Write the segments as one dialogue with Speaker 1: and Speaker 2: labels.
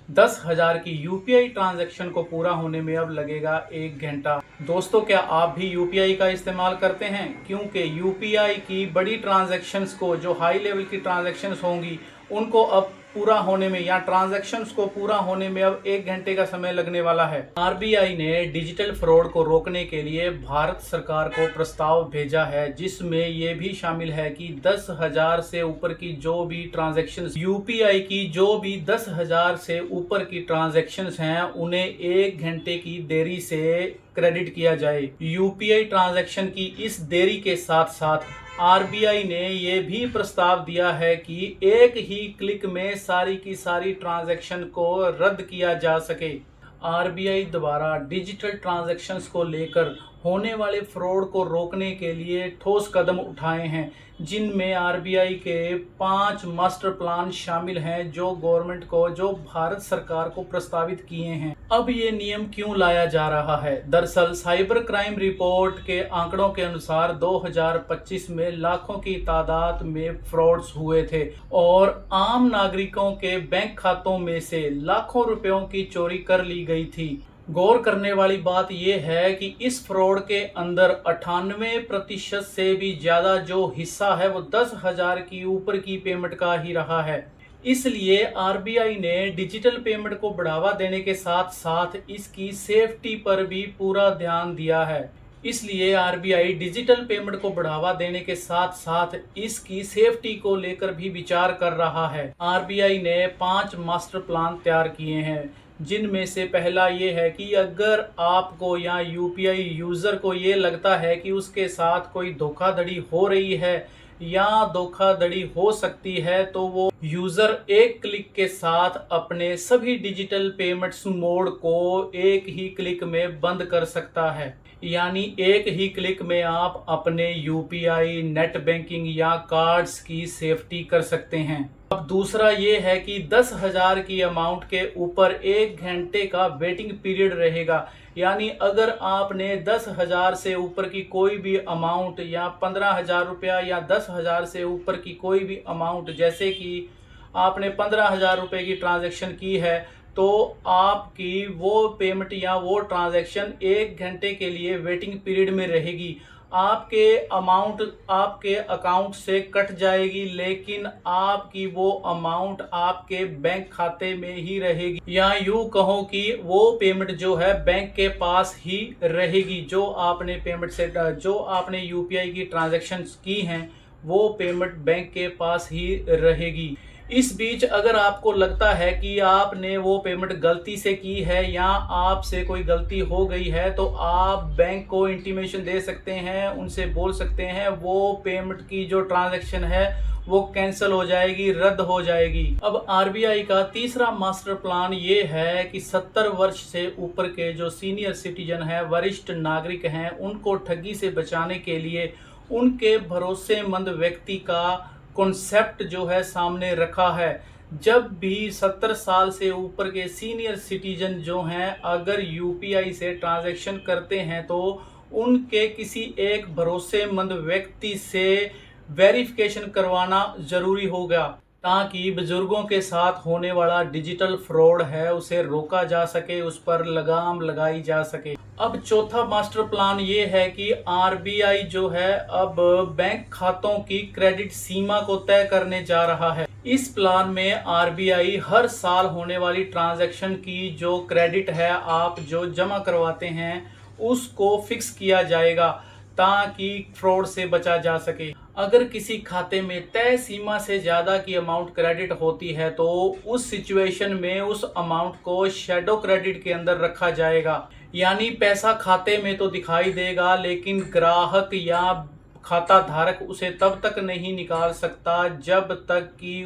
Speaker 1: 10,000 की UPI transaction को पूरा होने में अब लगेगा 1 घंटा। दोस्तों, क्या आप भी यूपीआई का इस्तेमाल करते हैं? क्योंकि यूपीआई की बड़ी ट्रांजैक्शंस को, जो हाई लेवल की ट्रांजैक्शंस होंगी, उनको अब पूरा होने में या ट्रांजैक्शंस को पूरा होने में अब 1 घंटे का समय लगने वाला है। आरबीआई ने डिजिटल फ्रॉड को रोकने के लिए भारत सरकार को प्रस्ताव भेजा है, जिसमें ये भी शामिल है कि 10,000 से ऊपर की जो भी ट्रांजैक्शंस, यूपीआई की जो भी 10,000 से ऊपर की ट्रांजैक्शंस हैं, उन्हें 1 घंटे की देरी से क्रेडिट किया जाए। यूपीआई ट्रांजैक्शन की इस देरी के साथ साथ आरबीआई ने ये भी प्रस्ताव दिया है कि एक ही क्लिक में सारी की सारी ट्रांजैक्शन को रद्द किया जा सके। आरबीआई द्वारा डिजिटल ट्रांजैक्शंस को लेकर होने वाले फ्रॉड को रोकने के लिए ठोस कदम उठाए हैं, जिनमें आरबीआई के 5 मास्टर प्लान शामिल हैं, जो भारत सरकार को प्रस्तावित किए हैं। अब ये नियम क्यों लाया जा रहा है? दरअसल साइबर क्राइम रिपोर्ट के आंकड़ों के अनुसार 2025 में लाखों की तादाद में फ्रॉड्स हुए थे और आम नागरिकों के बैंक खातों में से लाखों रुपयों की चोरी कर ली गई थी। गौर करने वाली बात यह है कि इस फ्रॉड के अंदर 98% से भी ज्यादा जो हिस्सा है वो 10,000 की ऊपर की पेमेंट का ही रहा है। इसलिए आरबीआई ने डिजिटल पेमेंट को बढ़ावा देने के साथ साथ इसकी सेफ्टी पर भी पूरा ध्यान दिया है। इसलिए आरबीआई डिजिटल पेमेंट को बढ़ावा देने के साथ साथ इसकी सेफ्टी को लेकर भी विचार कर रहा है। आरबीआई ने 5 मास्टर प्लान तैयार किए हैं, जिनमें से पहला ये है कि अगर आपको या यूपीआई यूज़र को ये लगता है कि उसके साथ कोई धोखाधड़ी हो रही है या धोखाधड़ी हो सकती है, तो वो यूज़र एक क्लिक के साथ अपने सभी डिजिटल पेमेंट्स मोड को एक ही क्लिक में बंद कर सकता है। यानी एक ही क्लिक में आप अपने यूपीआई, नेट बैंकिंग या कार्ड्स की सेफ्टी कर सकते हैं। अब दूसरा ये है कि 10,000 की अमाउंट के ऊपर 1 घंटे का वेटिंग पीरियड रहेगा। यानी अगर आपने 10,000 से ऊपर की कोई भी अमाउंट या 15,000 रुपया या 10,000 से ऊपर की कोई भी अमाउंट, जैसे कि आपने 15,000 रुपये की ट्रांजैक्शन की है, तो आपकी वो पेमेंट या वो ट्रांजैक्शन 1 घंटे के लिए वेटिंग पीरियड में रहेगी। आपके अमाउंट आपके अकाउंट से कट जाएगी, लेकिन आपकी वो अमाउंट आपके बैंक खाते में ही रहेगी, या यूं कहो कि वो पेमेंट जो है बैंक के पास ही रहेगी। जो आपने यूपीआई की ट्रांजैक्शंस की हैं, वो पेमेंट बैंक के पास ही रहेगी। इस बीच अगर आपको लगता है कि आपने वो पेमेंट गलती से की है या आपसे कोई गलती हो गई है, तो आप बैंक को इंटीमेशन दे सकते हैं, उनसे बोल सकते हैं वो पेमेंट की जो ट्रांजैक्शन है वो कैंसिल हो जाएगी, रद्द हो जाएगी। अब आरबीआई का तीसरा मास्टर प्लान ये है कि 70 वर्ष से ऊपर के जो सीनियर सिटीजन हैं, वरिष्ठ नागरिक हैं, उनको ठगी से बचाने के लिए उनके भरोसेमंद व्यक्ति का कॉन्सेप्ट जो है सामने रखा है। जब भी 70 साल से ऊपर के सीनियर सिटीजन जो हैं अगर यूपीआई से ट्रांजैक्शन करते हैं, तो उनके किसी एक भरोसेमंद व्यक्ति से वेरिफिकेशन करवाना ज़रूरी होगा, ताकि बुजुर्गों के साथ होने वाला डिजिटल फ्रॉड है उसे रोका जा सके, उस पर लगाम लगाई जा सके। अब चौथा मास्टर प्लान ये है कि आरबीआई जो है अब बैंक खातों की क्रेडिट सीमा को तय करने जा रहा है। इस प्लान में आरबीआई हर साल होने वाली ट्रांजैक्शन की जो क्रेडिट है आप जो जमा करवाते हैं उसको फिक्स किया जाएगा, ताकि फ्रॉड से बचा जा सके। अगर किसी खाते में तय सीमा से ज़्यादा की अमाउंट क्रेडिट होती है, तो उस सिचुएशन में उस अमाउंट को शैडो क्रेडिट के अंदर रखा जाएगा। यानी पैसा खाते में तो दिखाई देगा, लेकिन ग्राहक या खाता धारक उसे तब तक नहीं निकाल सकता जब तक कि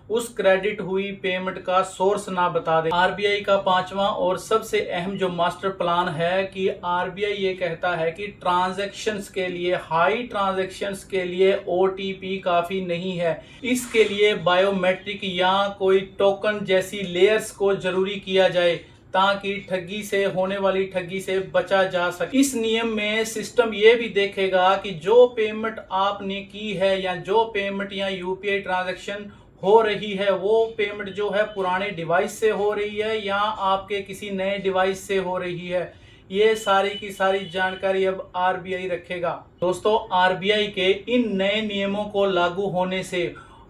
Speaker 1: उस क्रेडिट हुई पेमेंट का सोर्स ना बता दे। आरबीआई का पांचवा और सबसे अहम जो मास्टर प्लान है कि आरबीआई ये कहता है कि हाई ट्रांजैक्शंस के लिए ओटीपी काफी नहीं है। इसके लिए बायोमेट्रिक या कोई टोकन जैसी लेयर्स को जरूरी किया जाए, ताकि होने वाली ठगी से बचा जा सके। इस नियम में सिस्टम ये भी देखेगा कि जो पेमेंट आपने की है या जो पेमेंट या यूपीआई ट्रांजैक्शन हो रही है वो पेमेंट जो है पुराने डिवाइस से हो रही है या आपके किसी नए डिवाइस से हो रही है, ये सारी की सारी जानकारी अब आरबीआई रखेगा। दोस्तों, आरबीआई के इन नए नियमों को लागू होने से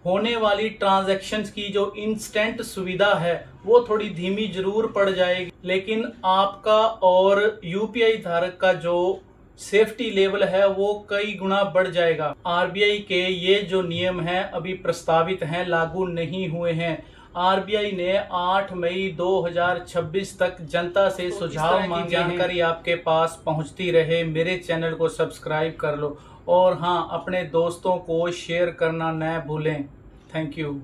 Speaker 1: होने वाली ट्रांजैक्शंस की जो इंस्टेंट सुविधा है वो थोड़ी धीमी जरूर पड़ जाएगी, लेकिन आपका और यूपीआई धारक का जो सेफ्टी लेवल है वो कई गुना बढ़ जाएगा। आरबीआई के ये जो नियम हैं अभी प्रस्तावित हैं, लागू नहीं हुए हैं। आरबीआई ने 8 मई 2026 तक जनता से सुझाव मांगे। जानकारी आपके पास पहुंचती रहे, मेरे चैनल को सब्सक्राइब कर लो और हाँ, अपने दोस्तों को शेयर करना न भूलें। Thank you.